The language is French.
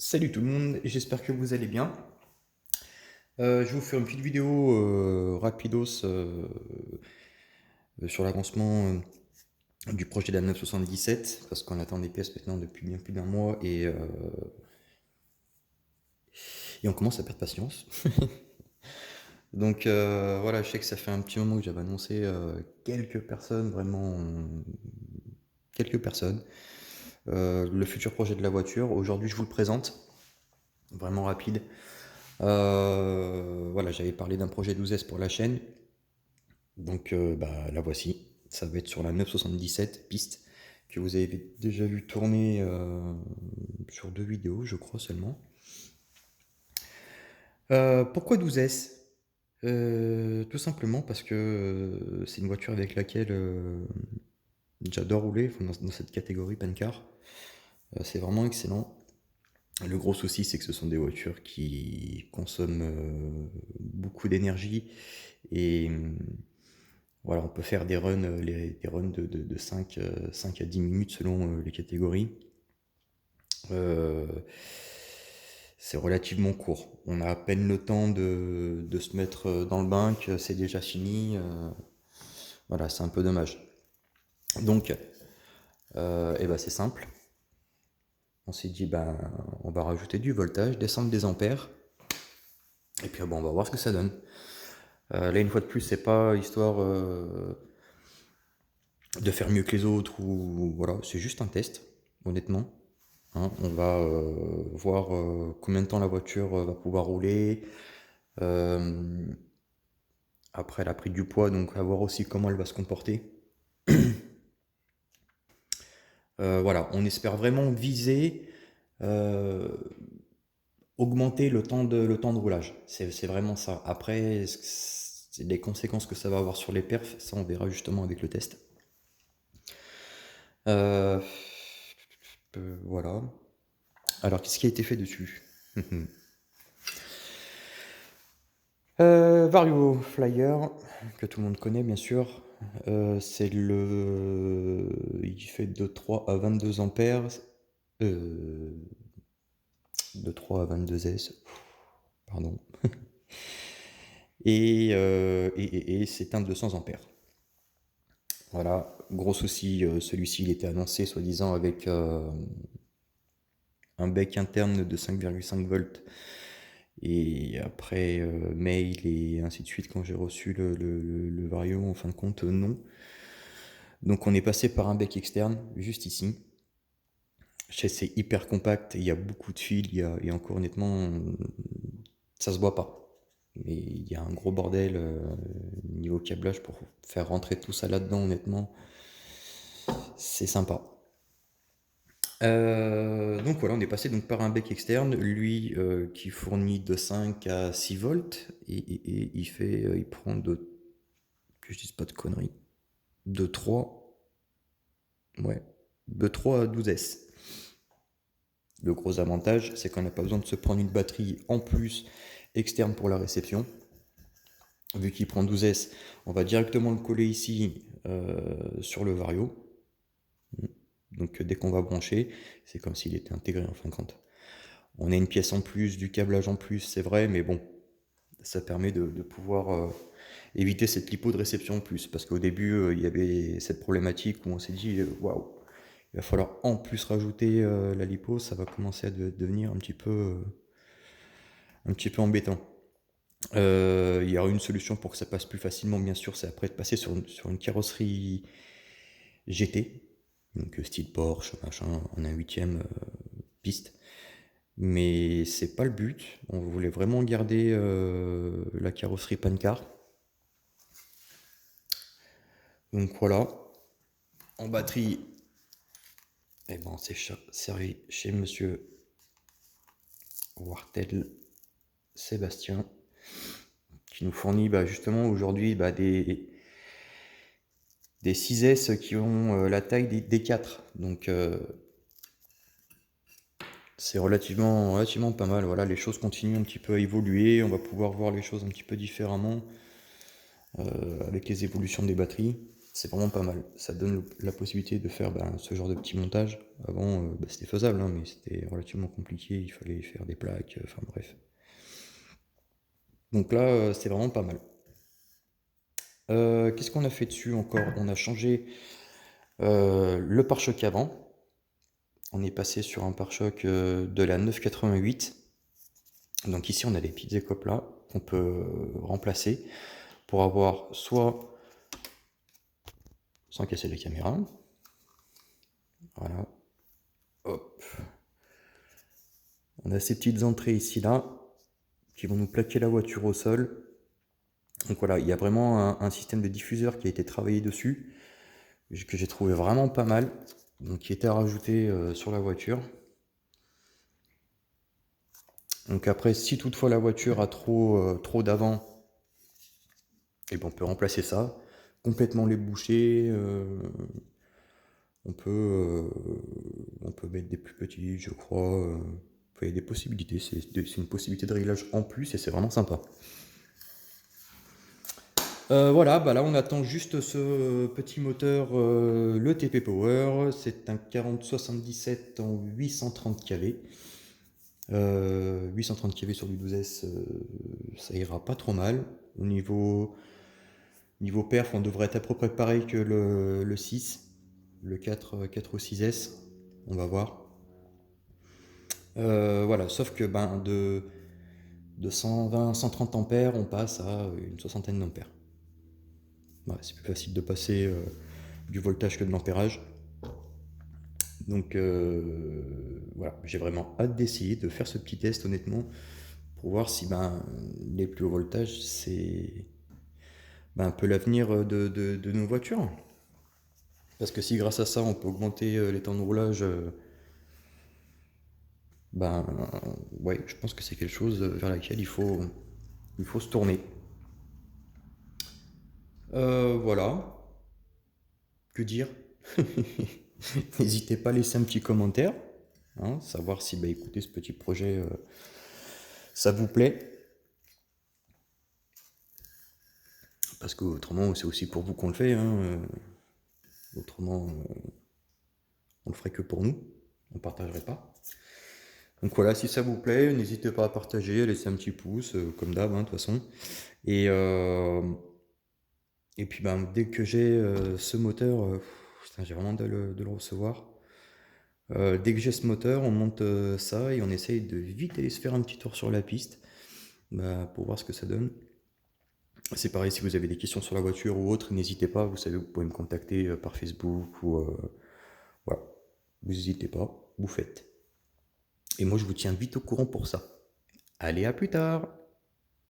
Salut tout le monde, j'espère que vous allez bien. Je vais vous faire une petite vidéo rapidos sur l'avancement du projet de la 977 parce qu'on attend des pièces maintenant depuis bien plus d'un mois et on commence à perdre patience. Donc voilà, je sais que ça fait un petit moment que j'avais annoncé quelques personnes, vraiment quelques personnes, le futur projet de la voiture. Aujourd'hui, je vous le présente, vraiment rapide. Voilà, j'avais parlé d'un projet 12S pour la chaîne. Donc la voici. Ça va être sur la 977 piste que vous avez déjà vu tourner sur 2 vidéos, je crois seulement. Pourquoi 12S? Tout simplement parce que c'est une voiture avec laquelle j'adore rouler, enfin, dans cette catégorie Pancar. C'est vraiment excellent. Le gros souci, c'est que ce sont des voitures qui consomment beaucoup d'énergie et voilà, on peut faire des runs, des runs de 5 à 10 minutes selon les catégories. Euh, c'est relativement court. On a à peine le temps de se mettre dans le bain que c'est déjà fini. Voilà, c'est un peu dommage. Donc, c'est simple. On s'est dit, on va rajouter du voltage, descendre des ampères, et puis on va voir ce que ça donne. Là, une fois de plus, c'est pas histoire de faire mieux que les autres, ou voilà, c'est juste un test, honnêtement. Hein, on va voir combien de temps la voiture va pouvoir rouler. Euh, Après, elle a pris du poids, donc à voir aussi comment elle va se comporter. Voilà, on espère vraiment viser euh, augmenter le temps de roulage. C'est vraiment ça. Après, les conséquences que ça va avoir sur les perfs, ça on verra justement avec le test. Euh, voilà. Alors, qu'est-ce qui a été fait dessus? Vario Flyer, que tout le monde connaît bien sûr. Il fait de 3 à 22 ampères. Euh, de 3 à 22 S. Pardon. Et c'est un 200 ampères. Voilà, gros souci, celui-ci il était annoncé soi-disant avec un bec interne de 5,5 volts. Et après mail et ainsi de suite, quand j'ai reçu le Vario, en fin de compte, non. Donc on est passé par un bec externe, juste ici. C'est hyper compact, il y a beaucoup de fils, et encore honnêtement, ça se voit pas. Mais il y a un gros bordel niveau câblage pour faire rentrer tout ça là-dedans, honnêtement, c'est sympa. Donc voilà, on est passé donc par un bec externe, lui qui fournit de 5 à 6 volts, et il prend que je dise pas de conneries, de 3, ouais, de 3 à 12 S. Le gros avantage, c'est qu'on n'a pas besoin de se prendre une batterie en plus externe pour la réception. Vu qu'il prend 12 S, on va directement le coller ici sur le Vario. Donc dès qu'on va brancher, c'est comme s'il était intégré en fin de compte. On a une pièce en plus, du câblage en plus, c'est vrai, mais bon, ça permet de pouvoir éviter cette lipo de réception en plus. Parce qu'au début, il y avait cette problématique où on s'est dit, waouh, il va falloir en plus rajouter la lipo, ça va commencer à devenir un petit peu embêtant. Il y aura une solution pour que ça passe plus facilement, bien sûr, c'est après de passer sur une carrosserie GT, donc style Porsche, machin, en un huitième piste. Mais c'est pas le but. On voulait vraiment garder la carrosserie Pancar. Donc voilà. En batterie, c'est servi chez monsieur Wartel Sébastien, qui nous fournit justement aujourd'hui des 6S qui ont la taille des 4. Donc c'est relativement pas mal. Voilà, les choses continuent un petit peu à évoluer. On va pouvoir voir les choses un petit peu différemment avec les évolutions des batteries. c'est vraiment pas mal. Ça donne la possibilité de faire ce genre de petit montage. Avant, c'était faisable, hein, mais c'était relativement compliqué. Il fallait faire des plaques, enfin bref. Donc là, c'est vraiment pas mal. Qu'est-ce qu'on a fait dessus encore? On a changé le pare-choc avant. On est passé sur un pare-choc de la 988. Donc ici, on a des petites écopes là qu'on peut remplacer pour avoir soit, sans casser la caméra, voilà, hop, on a ces petites entrées ici là qui vont nous plaquer la voiture au sol. Donc voilà, il y a vraiment un système de diffuseur qui a été travaillé dessus, que j'ai trouvé vraiment pas mal, donc qui était à rajouter sur la voiture. Donc après, si toutefois la voiture a trop d'avant, et ben on peut remplacer ça, complètement les boucher. On peut, on peut mettre des plus petits, je crois. Il y a des possibilités. C'est une possibilité de réglage en plus et c'est vraiment sympa. Voilà, là on attend juste ce petit moteur, le TP Power. C'est un 4077 en 830 kV. 830 kV sur du 12S, ça ira pas trop mal. Au niveau perf, on devrait être à peu près pareil que le 6, le 4 au 6S. On va voir. Voilà, sauf que de 120, 130 ampères, on passe à une soixantaine d'ampères. Ouais, c'est plus facile de passer du voltage que de l'ampérage. Donc voilà, j'ai vraiment hâte d'essayer de faire ce petit test honnêtement pour voir si les plus hauts voltages c'est un peu l'avenir de nos voitures. Parce que si grâce à ça on peut augmenter les temps de roulage, ouais, je pense que c'est quelque chose vers laquelle il faut se tourner. Voilà, que dire? N'hésitez pas à laisser un petit commentaire, hein, savoir si écoutez, ce petit projet, ça vous plaît. Parce que autrement, c'est aussi pour vous qu'on le fait. Hein, autrement, on le ferait que pour nous. On ne partagerait pas. Donc voilà, si ça vous plaît, n'hésitez pas à partager, à laisser un petit pouce, comme d'hab, de toute façon. Et puis dès que j'ai ce moteur, putain, j'ai vraiment de le recevoir. Dès que j'ai ce moteur, on monte ça et on essaye de vite aller se faire un petit tour sur la piste pour voir ce que ça donne. C'est pareil, si vous avez des questions sur la voiture ou autre, n'hésitez pas, vous savez, vous pouvez me contacter par Facebook ou voilà, vous n'hésitez pas, vous faites. Et moi je vous tiens vite au courant pour ça. Allez, à plus tard!